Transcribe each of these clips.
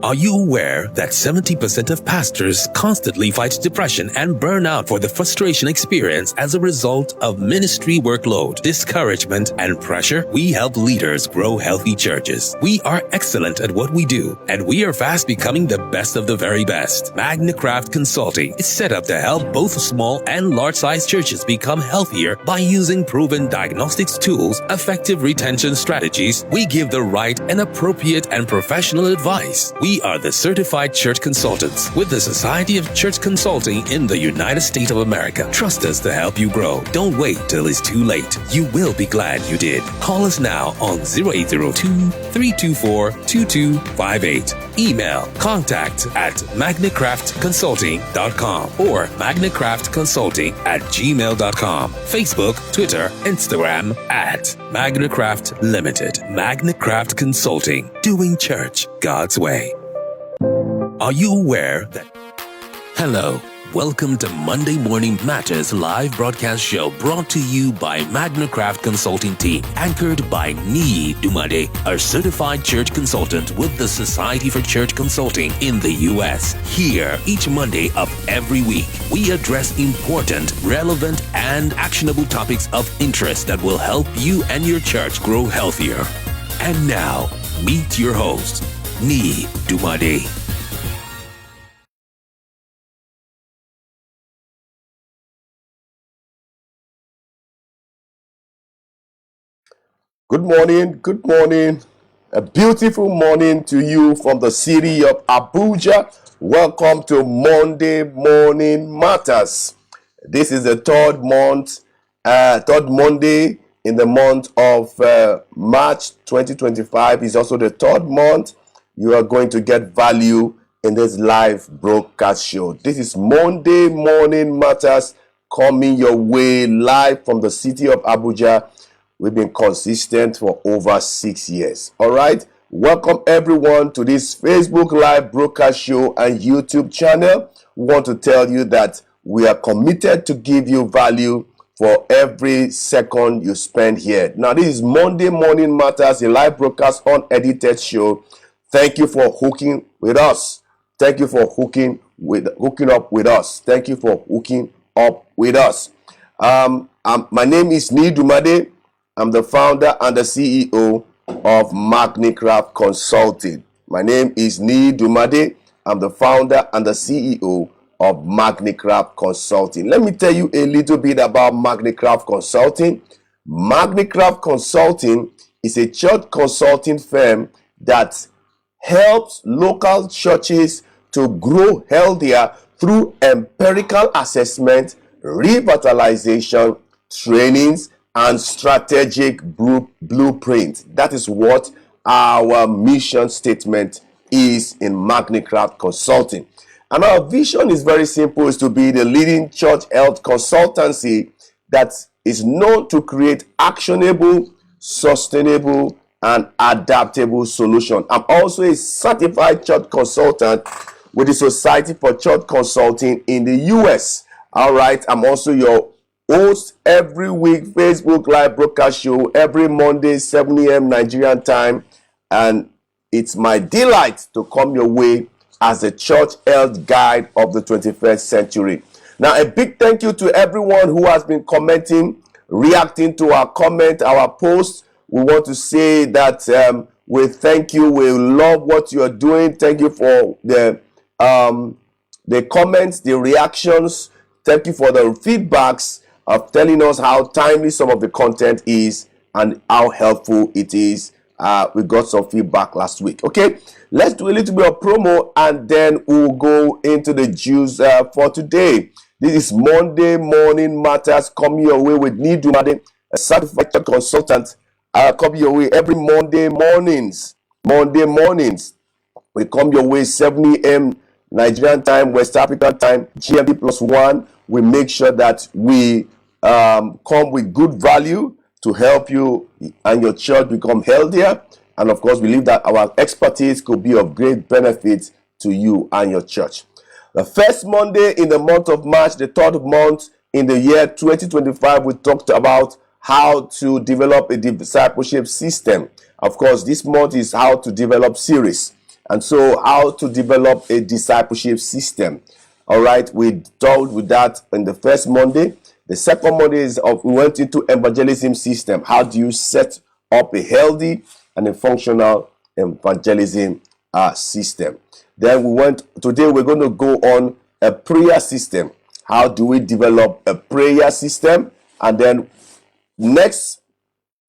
Are you aware that 70% of pastors constantly fight depression and burnout for the frustration experience as a result of ministry workload, discouragement, and pressure? We help leaders grow healthy churches. We are excellent at what we do, and we are fast becoming the best of the very best. Magnicraft Consulting is set up to help both small and large-sized churches become healthier by using proven diagnostics tools, effective retention strategies. We give the right and appropriate and professional advice. We are the certified church consultants with the Society of Church Consulting in the United States of America. Trust us to help you grow. Don't wait till it's too late. You will be glad you did. Call us now on 0802-324-2258. Email contact@magnicraftconsulting.com or magnicraftconsulting@gmail.com. Facebook, Twitter, Instagram @Magnicraft Limited. Magnicraft Consulting, doing church God's way. Are you aware that... Hello. Welcome to Monday Morning Matters live broadcast show brought to you by Magnicraft Consulting Team, anchored by Niyi Dunmade, a certified church consultant with the Society for Church Consulting in the U.S. Here, each Monday of every week, we address important, relevant, and actionable topics of interest that will help you and your church grow healthier. And now, meet your host, Niyi Dunmade. Good morning, good morning. A beautiful morning to you from the city of Abuja. Welcome to Monday Morning Matters. This is the third Monday in the month of March 2025. It's also the third month you are going to get value in this live broadcast show. This is Monday Morning Matters coming your way live from the city of Abuja. We've been consistent for over 6 years. All right. Welcome everyone to this Facebook live broadcast show and YouTube channel. We want to tell you that we are committed to give you value for every second you spend here. Now, this is Monday Morning Matters, a live broadcast unedited show. Thank you for hooking with us. Thank you for hooking up with us. Thank you for hooking up with us. My name is Niyi Dunmade. I'm the founder and the CEO of Magnicraft Consulting. My name is Niyi Dunmade. I'm the founder and the CEO of Magnicraft Consulting. Let me tell you a little bit about Magnicraft Consulting. Magnicraft Consulting is a church consulting firm that helps local churches to grow healthier through empirical assessment, revitalization, trainings, and strategic blueprint. That is what our mission statement is in Magnicraft Consulting. And our vision is very simple, is to be the leading church health consultancy that is known to create actionable, sustainable, and adaptable solutions. I'm also a certified church consultant with the Society for Church Consulting in the US. All right, I'm also your host every week Facebook live broadcast show every Monday 7 a.m. Nigerian time, and it's my delight to come your way as the church health guide of the 21st century. Now, a big thank you to everyone who has been commenting, reacting to our comment, our post. We want to say that we thank you. We love what you are doing. Thank you for the comments, the reactions. Thank you for the feedbacks of telling us how timely some of the content is and how helpful it is. We got some feedback last week. Okay, let's do a little bit of promo and then we'll go into the juice for today. This is Monday Morning Matters coming your way with Niyi Dunmade, a certified consultant. Coming your way every Monday mornings. Monday mornings, we come your way 7 a.m. Nigerian time, West African time, GMT +1. We make sure that we come with good value to help you and your church become healthier. And of course, we believe that our expertise could be of great benefit to you and your church. The first Monday in the month of March, the third month in the year 2025, we talked about how to develop a discipleship system. Of course, this month is how to develop series. And so, how to develop a discipleship system. All right, we dealt with that in the first Monday. The second Monday is we went into evangelism system. How do you set up a healthy and a functional evangelism system? Then today we're going to go on a prayer system. How do we develop a prayer system? And then next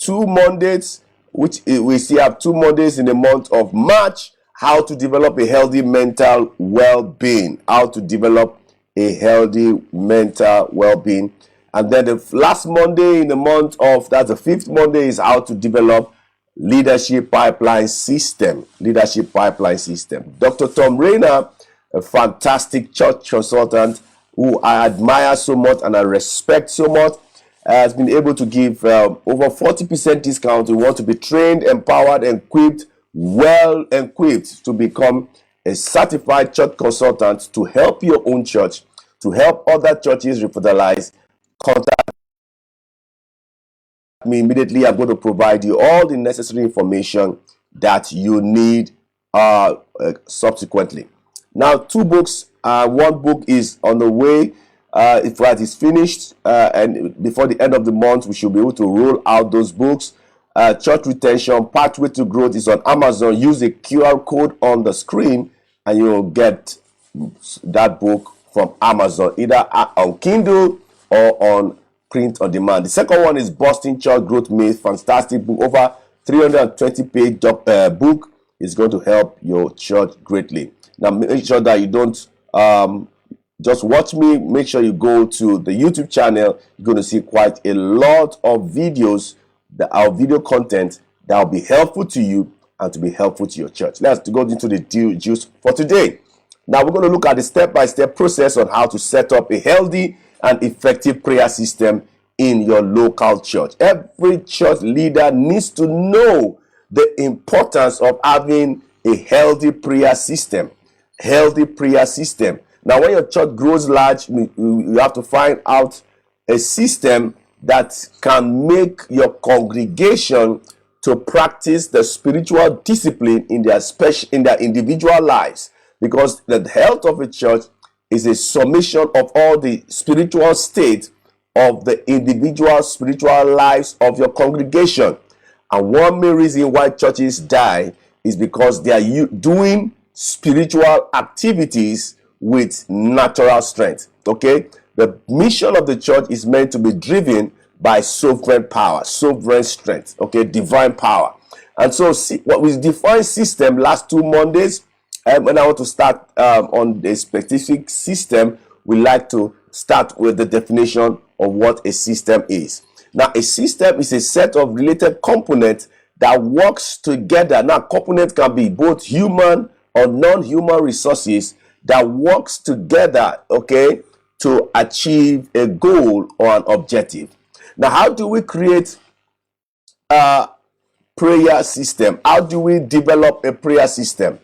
2 Mondays, which we still have 2 Mondays in the month of March, how to develop a healthy mental well-being. How to develop a healthy mental well-being. And then the last Monday in the month of, that's the 5th Monday, is how to develop leadership pipeline system. Leadership pipeline system. Dr. Tom Rayner, a fantastic church consultant who I admire so much and I respect so much, has been able to give over 40% discount. You want to be trained, empowered, equipped, well equipped to become a certified church consultant to help your own church, to help other churches revitalize. Contact me immediately. I'm going to provide you all the necessary information that you need subsequently. Now, 2 books. One book is on the way. If that is finished, and before the end of the month, we should be able to roll out those books. Church Retention, Pathway to Growth is on Amazon. Use the QR code on the screen and you'll get that book from Amazon, either on Kindle or on print on demand. The second one is Busting Church Growth Myth. Fantastic book, over 320-page book. Is going to help your church greatly. Now, make sure that you don't just watch me. Make sure you go to the YouTube channel. You're going to see quite a lot of videos, our video content that will be helpful to you and to be helpful to your church. Let's go into the juice for today. Now, we're going to look at the step-by-step process on how to set up a healthy and effective prayer system in your local church. Every church leader needs to know the importance of having a healthy prayer system. Healthy prayer system. Now, when your church grows large, you have to find out a system that can make your congregation to practice the spiritual discipline in their individual lives, because the health of a church is a summation of all the spiritual state of the individual spiritual lives of your congregation. And one main reason why churches die is because they are doing spiritual activities with natural strength. Okay, the mission of the church is meant to be driven by sovereign power, sovereign strength. Okay, divine power. And so, what we define system last 2 Mondays. When I want to start on a specific system, we like to start with the definition of what a system is. Now, a system is a set of related components that works together. Now, components can be both human or non-human resources that works together, okay, to achieve a goal or an objective. Now, how do we create a prayer system? How do we develop a prayer system?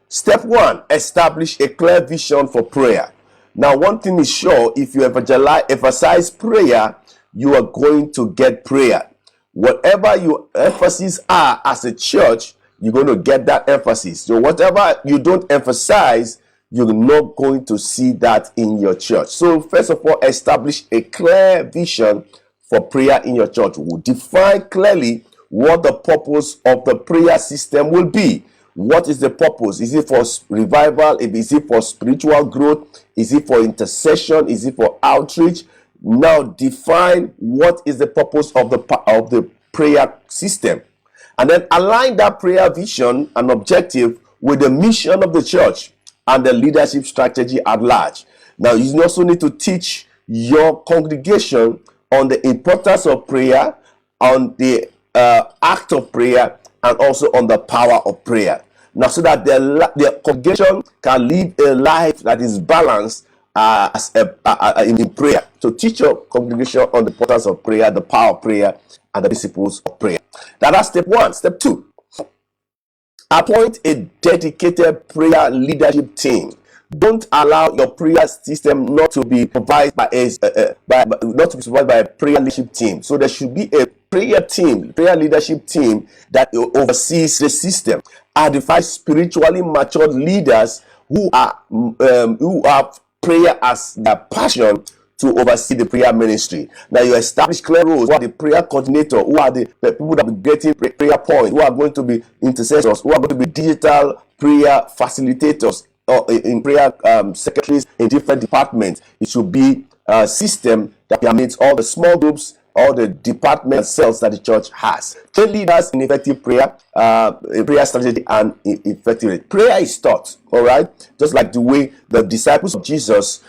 Step 1, establish a clear vision for prayer. Now, one thing is sure, if you emphasize prayer, you are going to get prayer. Whatever your emphasis are as a church, you're going to get that emphasis. So whatever you don't emphasize, you're not going to see that in your church. So first of all, establish a clear vision for prayer in your church. We'll define clearly what the purpose of the prayer system will be. What is the purpose? Is it for revival? Is it for spiritual growth? Is it for intercession? Is it for outreach? Now define what is the purpose of the prayer system, and then align that prayer vision and objective with the mission of the church and the leadership strategy at large. Now, you also need to teach your congregation on the importance of prayer, on the act of prayer, and also on the power of prayer. Now, so that their congregation can live a life that is balanced in prayer. So teach your congregation on the importance of prayer, the power of prayer, and the principles of prayer. Now, that's step 1. Step 2, appoint a dedicated prayer leadership team. Don't allow your prayer system not to be provided by not to be supervised by a prayer leadership team. So there should be a prayer leadership team that oversees the system. Identify spiritually matured leaders who have prayer as their passion to oversee the prayer ministry. Now you establish clear roles. Who are the prayer coordinator? Who are the people that will be getting prayer points? Who are going to be intercessors? Who are going to be digital prayer facilitators or in prayer secretaries in different departments? It should be a system that permits all the small groups, all the department cells that the church has. Train leaders in effective prayer, prayer strategy, and effectively. Prayer is taught, all right? Just like the way the disciples of Jesus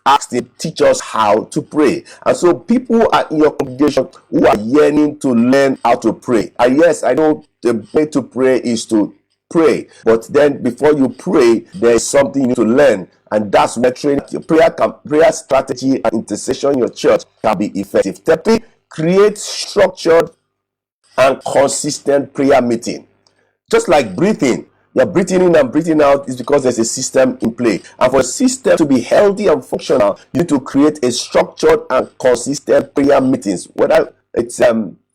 asked him, teach us how to pray. And so people are in your congregation who are yearning to learn how to pray. And yes, I know the way to pray is to pray, but then before you pray, there is something you need to learn, and that's where training your prayer strategy and intercession in your church can be effective. Thirdly, create structured and consistent prayer meeting. Just like breathing, you're breathing in and breathing out is because there's a system in play. And for a system to be healthy and functional, you need to create a structured and consistent prayer meetings. Whether it's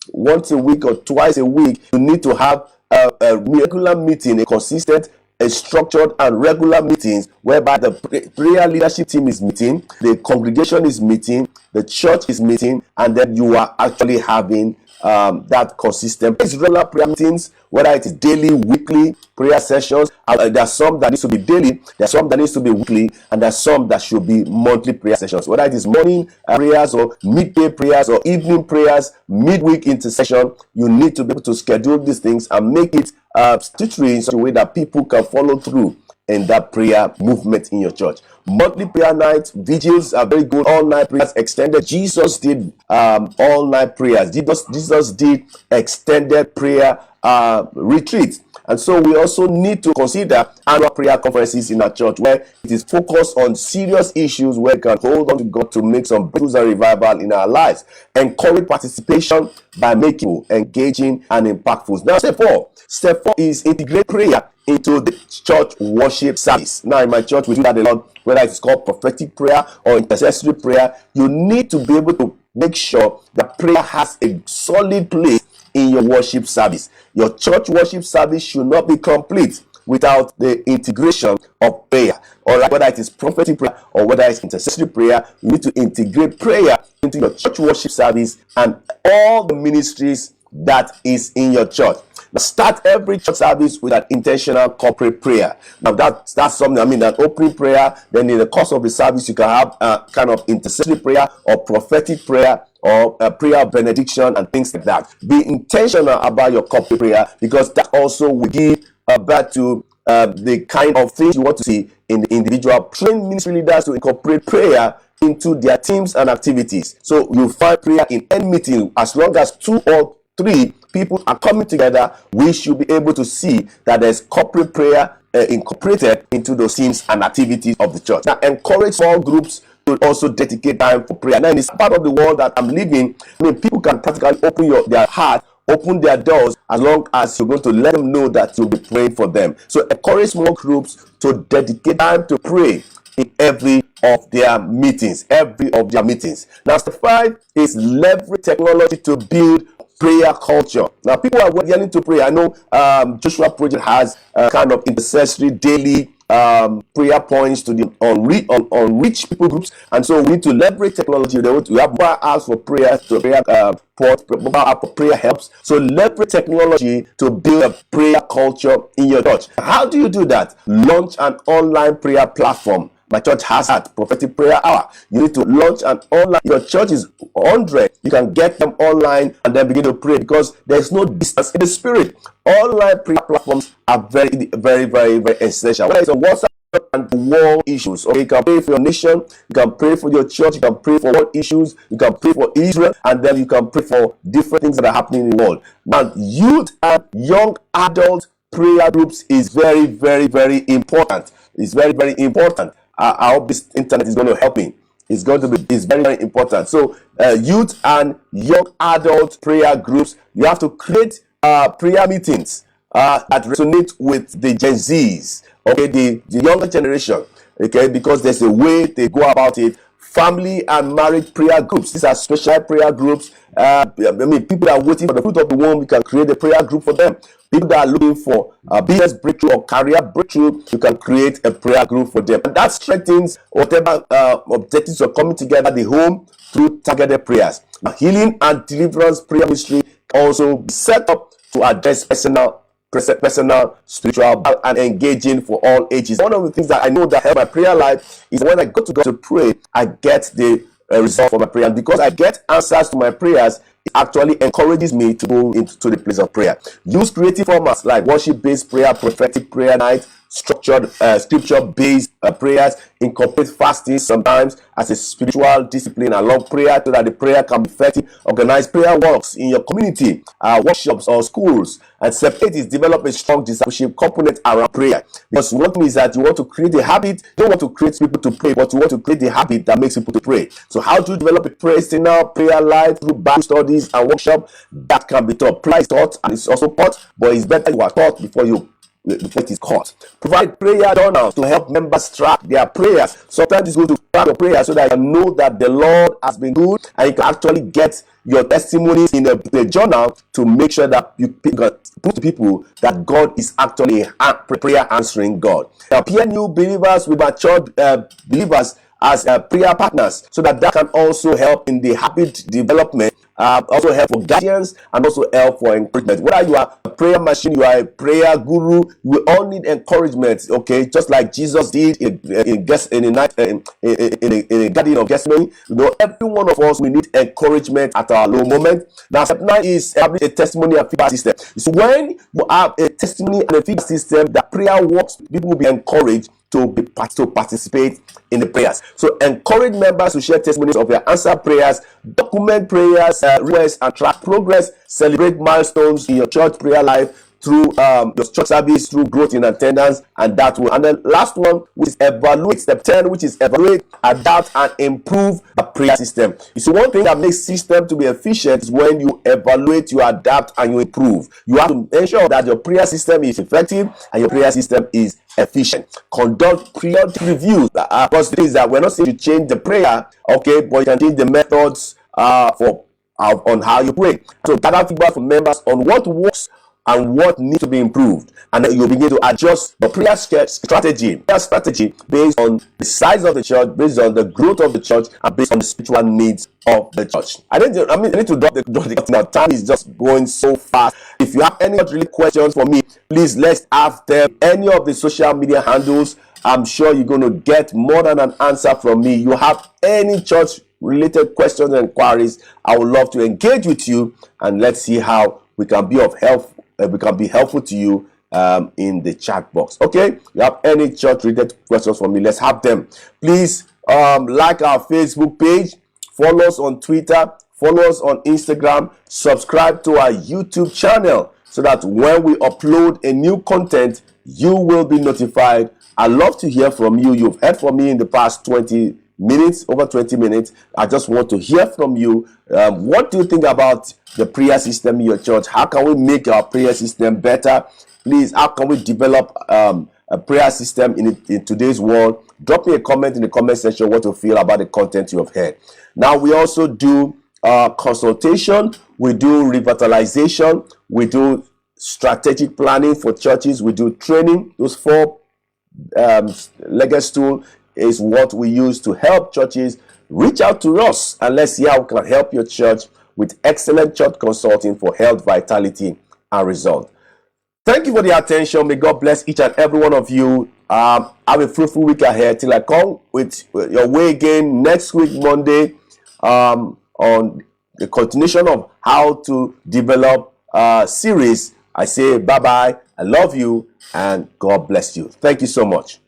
once a week or twice a week, you need to have a regular meeting, a structured and regular meetings whereby the prayer leadership team is meeting, the congregation is meeting, the church is meeting, and then you are actually having that consistent. It's regular prayer meetings, whether it is daily, weekly prayer sessions. There's some that needs to be daily, there's some that needs to be weekly, and there's some that should be monthly prayer sessions. Whether it is morning prayers or midday prayers or evening prayers, midweek intercession, you need to be able to schedule these things and make it statutory in such a way that people can follow through in that prayer movement in your church. Monthly prayer nights, vigils are very good. All night prayers extended. Jesus did all night prayers. Jesus did extended prayer retreats. And so we also need to consider annual prayer conferences in our church where it is focused on serious issues where we can hold on to God to make some breakthroughs and revival in our lives. Encourage participation by making engaging and impactful. Now, step four is integrate prayer into the church worship service. Now, in my church, we do that a lot, whether it's called prophetic prayer or intercessory prayer. You need to be able to make sure that prayer has a solid place in your worship service. Your church worship service should not be complete without the integration of prayer. All right, whether it is prophetic prayer or whether it's intercessory prayer, you need to integrate prayer into your church worship service and all the ministries that is in your church. Now, start every church service with an intentional corporate prayer. Now that's something, an opening prayer. Then in the course of the service, you can have a kind of intercessory prayer or prophetic prayer or a prayer of benediction and things like that. Be intentional about your corporate prayer, because that also will give back to the kind of things you want to see in the individual. Train ministry leaders to incorporate prayer into their teams and activities. So you find prayer in any meeting. As long as 2 or 3 people are coming together, we should be able to see that there's corporate prayer incorporated into those teams and activities of the church. Now, encourage small groups to also dedicate time for prayer. Now, in this part of the world that I'm living, people can practically open their heart, open their doors, as long as you're going to let them know that you'll be praying for them. So encourage small groups to dedicate time to pray in every of their meetings. Now, step 5 is leverage technology to build prayer culture. Now, people are yearning to pray. I know Joshua Project has kind of intercessory daily prayer points to the unreached people groups, and so we need to leverage technology. We have more apps for prayer, to prayer mobile app for prayer helps. So leverage technology to build a prayer culture in your church. How do you do that? Launch an online prayer platform. My church has that prophetic prayer hour. You need to launch an online. Your church is 100. You can get them online and then begin to pray, because there's no distance in the spirit. Online prayer platforms are very, very, very, very essential. Whether it's on WhatsApp and world issues, okay, you can pray for your nation, you can pray for your church, you can pray for world issues, you can pray for Israel, and then you can pray for different things that are happening in the world. Now, youth and young adult prayer groups is very, very, very important. It's very, very important. I hope this internet is going to help me. It's very, very important. So youth and young adult prayer groups, you have to create prayer meetings. that resonate with the Gen Zs, okay, the younger generation, okay, because there's a way they go about it. Family and marriage prayer groups. These are special prayer groups. People that are waiting for the fruit of the womb, you can create a prayer group for them. People that are looking for business breakthrough or career breakthrough, you can create a prayer group for them. And that strengthens whatever objectives are coming together at the home through targeted prayers. Now, healing and deliverance prayer ministry also be set up to address personal, spiritual, and engaging for all ages. One of the things that I know that help my prayer life is when I go to God to pray, I get the result for my prayer. And because I get answers to my prayers, it actually encourages me to go into the place of prayer. Use creative formats like worship-based prayer, prophetic prayer night, structured scripture-based prayers. Incorporate fasting sometimes as a spiritual discipline along prayer so that the prayer can be effective. Organize prayer walks in your community, workshops or schools, and separate it. Develop a strong discipleship component around prayer. Because one thing is that you want to create a habit. You don't want to create people to pray, but you want to create a habit that makes people to pray. So how to develop a personal prayer life through Bible studies and workshop that can be taught. Prayer is taught and it's also taught, but it's better you are taught before it is caught. Provide prayer journals to help members track their prayers. Sometimes it's good to track your prayers so that you know that the Lord has been good, and you can actually get your testimonies in the journal to make sure that you prove to people that God is actually a prayer answering God. Now, peer new believers with matured believers as prayer partners, so that can also help in the habit development, also help for guidance, and also help for encouragement. Whether you are a prayer machine, you are a prayer guru, we all need encouragement, okay? Just like Jesus did in a garden of Gethsemane. You know, every one of us, we need encouragement at our low moment. Now, step 9 is establish a testimony and feedback system. So when you have a testimony and a feedback system, that prayer works, people will be encouraged to participate in the prayers. So encourage members to share testimonies of their answered prayers, document prayers, requests, and track progress. Celebrate milestones in your church prayer life through your church service, through growth in attendance, and that will. And then last one, which is evaluate. Step 10, which is evaluate, adapt, and improve a prayer system. So one thing that makes system to be efficient is when you evaluate, you adapt, and you improve. You have to ensure that your prayer system is effective and your prayer system is efficient. Conduct periodic reviews. Because the thing is that we're not saying to change the prayer, okay, but you can change the methods on how you pray. So gather feedback from members on what works and what needs to be improved, and then you begin to adjust the prayer strategy based on the size of the church, based on the growth of the church, and based on the spiritual needs of the church. I need to drop the now. Time is just going so fast. If you have any really questions for me, please let's have them. Any of the social media handles, I'm sure you're going to get more than an answer from me. You have any church related questions and inquiries, I would love to engage with you, and let's see how we can be of help. We can be helpful to you in the chat box. Okay, you have any church related questions for me, let's have them. Please like our Facebook page, follow us on Twitter, follow us on Instagram, subscribe to our YouTube channel so that when we upload a new content, you will be notified. I love to hear from you. You've heard from me in the past 20 minutes, over 20 minutes. I just want to hear from you. What do you think about the prayer system in your church? How can we make our prayer system better? Please, how can we develop a prayer system in today's world? Drop me a comment in the comment section what you feel about the content you have heard. Now, we also do consultation, we do revitalization, we do strategic planning for churches, we do training. Those 4 legacy tools is what we use to help churches. Reach out to us and let's see how we can help your church with excellent church consulting for health, vitality, and result. Thank you for the attention. May God bless each and every one of you. Have a fruitful week ahead till I come with your way again next week, Monday, on the continuation of how to develop series. I say bye-bye. I love you and God bless you. Thank you so much.